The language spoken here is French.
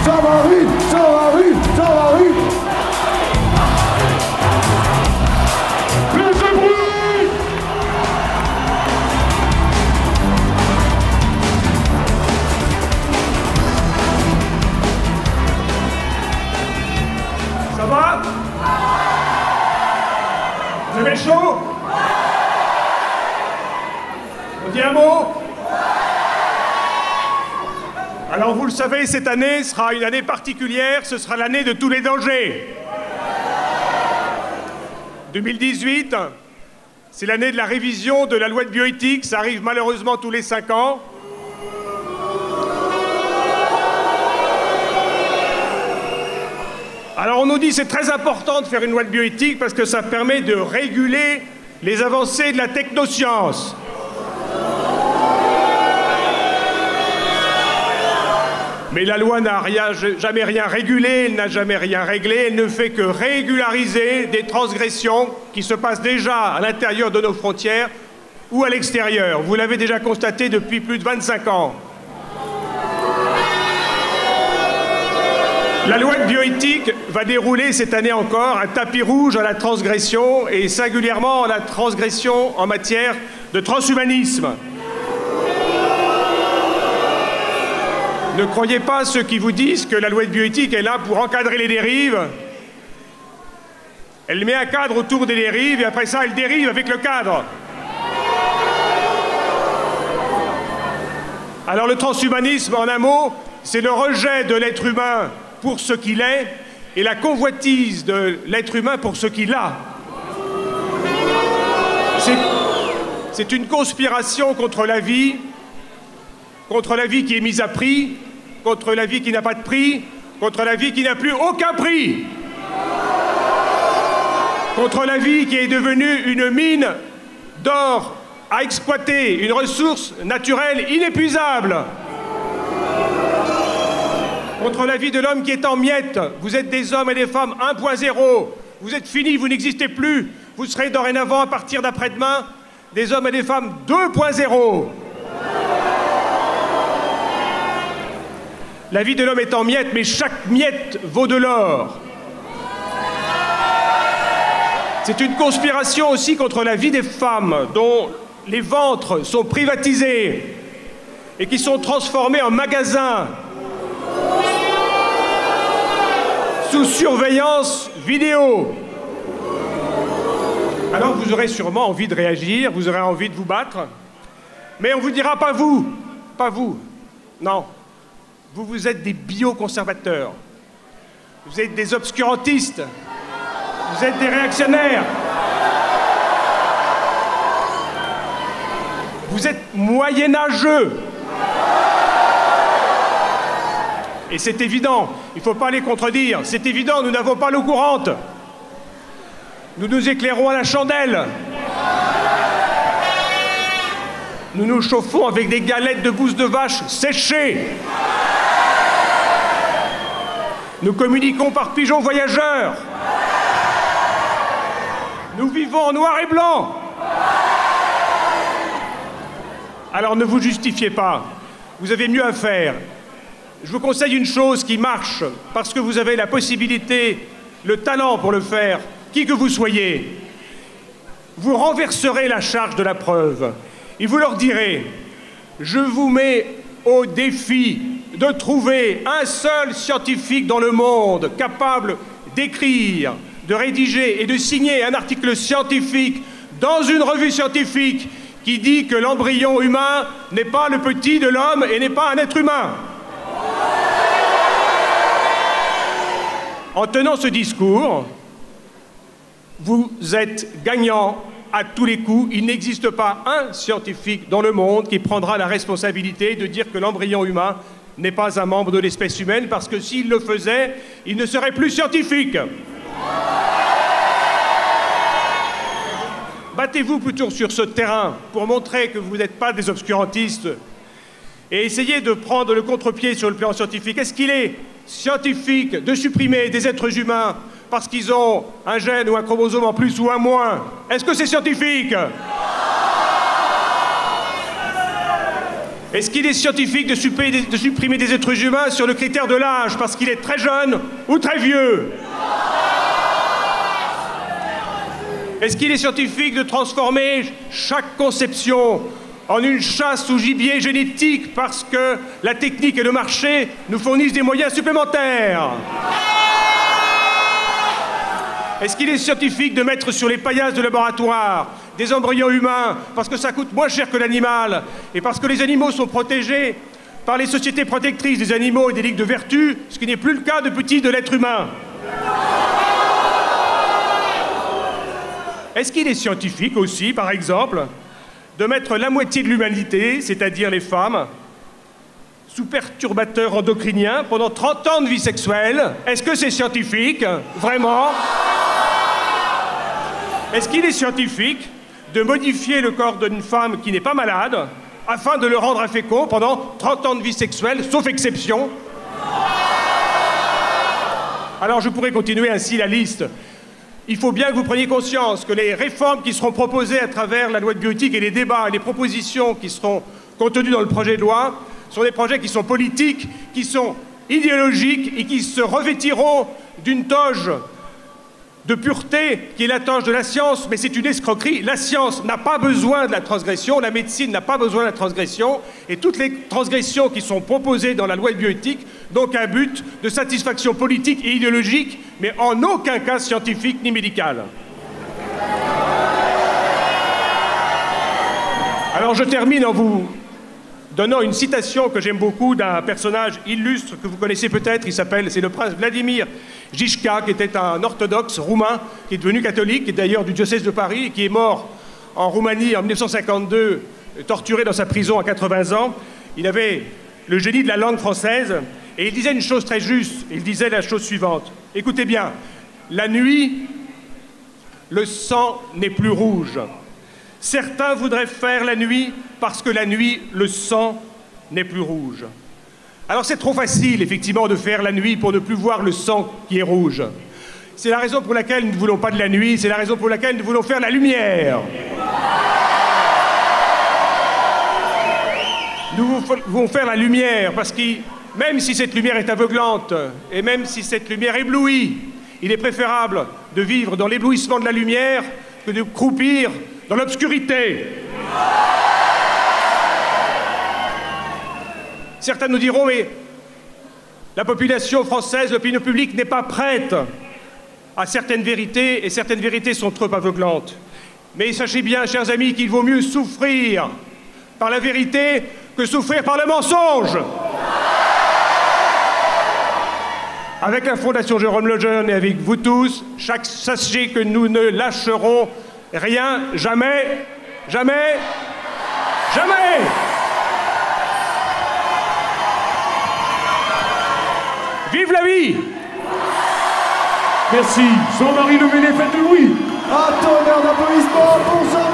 Ça va vite, ça va vite, ça va vite. Plus de bruit. Ça va? Vous avez chaud? On dit un mot? Alors vous le savez, cette année sera une année particulière, ce sera l'année de tous les dangers. 2018, c'est l'année de la révision de la loi de bioéthique, ça arrive malheureusement tous les 5 ans. Alors on nous dit que c'est très important de faire une loi de bioéthique parce que ça permet de réguler les avancées de la technoscience. Mais la loi n'a jamais rien régulé, elle n'a jamais rien réglé, elle ne fait que régulariser des transgressions qui se passent déjà à l'intérieur de nos frontières ou à l'extérieur. Vous l'avez déjà constaté depuis plus de 25 ans. La loi de bioéthique va dérouler cette année encore un tapis rouge à la transgression et singulièrement à la transgression en matière de transhumanisme. Ne croyez pas ceux qui vous disent que la loi de bioéthique est là pour encadrer les dérives. Elle met un cadre autour des dérives et après ça, elle dérive avec le cadre. Alors le transhumanisme, en un mot, c'est le rejet de l'être humain pour ce qu'il est et la convoitise de l'être humain pour ce qu'il a. C'est une conspiration contre la vie qui est mise à prix, contre la vie qui n'a pas de prix, contre la vie qui n'a plus aucun prix, contre la vie qui est devenue une mine d'or à exploiter, une ressource naturelle inépuisable, contre la vie de l'homme qui est en miettes. Vous êtes des hommes et des femmes 1.0, vous êtes finis, vous n'existez plus, vous serez dorénavant à partir d'après-demain des hommes et des femmes 2.0. La vie de l'homme est en miettes, mais chaque miette vaut de l'or. C'est une conspiration aussi contre la vie des femmes, dont les ventres sont privatisés et qui sont transformés en magasins sous surveillance vidéo. Alors vous aurez sûrement envie de réagir, vous aurez envie de vous battre, mais on vous dira pas vous, non. Vous êtes des bioconservateurs, vous êtes des obscurantistes, vous êtes des réactionnaires, vous êtes moyenâgeux. Et c'est évident, il ne faut pas les contredire, c'est évident, nous n'avons pas l'eau courante. Nous nous éclairons à la chandelle. Nous nous chauffons avec des galettes de bouse de vache séchées. Nous communiquons par pigeons voyageurs. Nous vivons en noir et blanc. Alors ne vous justifiez pas. Vous avez mieux à faire. Je vous conseille une chose qui marche, parce que vous avez la possibilité, le talent pour le faire, qui que vous soyez. Vous renverserez la charge de la preuve. Et vous leur direz, je vous mets au défi de trouver un seul scientifique dans le monde capable d'écrire, de rédiger et de signer un article scientifique dans une revue scientifique qui dit que l'embryon humain n'est pas le petit de l'homme et n'est pas un être humain. En tenant ce discours, vous êtes gagnant à tous les coups. Il n'existe pas un scientifique dans le monde qui prendra la responsabilité de dire que l'embryon humain n'est pas un membre de l'espèce humaine, parce que s'il le faisait, il ne serait plus scientifique. Battez-vous plutôt sur ce terrain pour montrer que vous n'êtes pas des obscurantistes et essayez de prendre le contre-pied sur le plan scientifique. Est-ce qu'il est scientifique de supprimer des êtres humains parce qu'ils ont un gène ou un chromosome en plus ou un moins? Est-ce que c'est scientifique? Est-ce qu'il est scientifique de supprimer des êtres humains sur le critère de l'âge, parce qu'il est très jeune ou très vieux? Est-ce qu'il est scientifique de transformer chaque conception en une chasse au gibier génétique parce que la technique et le marché nous fournissent des moyens supplémentaires? Est-ce qu'il est scientifique de mettre sur les paillasses de laboratoire des embryons humains parce que ça coûte moins cher que l'animal et parce que les animaux sont protégés par les sociétés protectrices des animaux et des ligues de vertu, ce qui n'est plus le cas de l'être humain? Est-ce qu'il est scientifique aussi, par exemple, de mettre la moitié de l'humanité, c'est-à-dire les femmes, sous perturbateurs endocriniens pendant 30 ans de vie sexuelle? Est-ce que c'est scientifique, vraiment? Est-ce qu'il est scientifique de modifier le corps d'une femme qui n'est pas malade afin de le rendre infécond pendant 30 ans de vie sexuelle, sauf exception? Alors je pourrais continuer ainsi la liste. Il faut bien que vous preniez conscience que les réformes qui seront proposées à travers la loi de bioéthique et les débats et les propositions qui seront contenues dans le projet de loi sont des projets qui sont politiques, qui sont idéologiques et qui se revêtiront d'une toge de pureté qui est la toge de la science, mais c'est une escroquerie. La science n'a pas besoin de la transgression, la médecine n'a pas besoin de la transgression, et toutes les transgressions qui sont proposées dans la loi de bioéthique n'ont qu'un but de satisfaction politique et idéologique, mais en aucun cas scientifique ni médical. Alors je termine en vous donnant une citation que j'aime beaucoup d'un personnage illustre que vous connaissez peut-être, c'est le prince Vladimir Žižka, qui était un orthodoxe roumain, qui est devenu catholique, qui est d'ailleurs du diocèse de Paris, et qui est mort en Roumanie en 1952, torturé dans sa prison à 80 ans. Il avait le génie de la langue française, et il disait une chose très juste, il disait la chose suivante. Écoutez bien, la nuit, le sang n'est plus rouge. Certains voudraient faire la nuit parce que la nuit, le sang n'est plus rouge. Alors c'est trop facile, effectivement, de faire la nuit pour ne plus voir le sang qui est rouge. C'est la raison pour laquelle nous ne voulons pas de la nuit, c'est la raison pour laquelle nous voulons faire la lumière. Nous voulons faire la lumière parce que même si cette lumière est aveuglante et même si cette lumière éblouit, il est préférable de vivre dans l'éblouissement de la lumière que de croupir dans l'obscurité. Certains nous diront, mais la population française, l'opinion publique n'est pas prête à certaines vérités, et certaines vérités sont trop aveuglantes. Mais sachez bien, chers amis, qu'il vaut mieux souffrir par la vérité que souffrir par le mensonge. Avec la Fondation Jérôme Lejeune et avec vous tous, sachez que nous ne lâcherons rien, jamais, jamais, jamais. Vive la vie! Merci. Jean-Marie Le Mellet, faites le oui. Un tonnerre d'applaudissements pour Jean-Marie.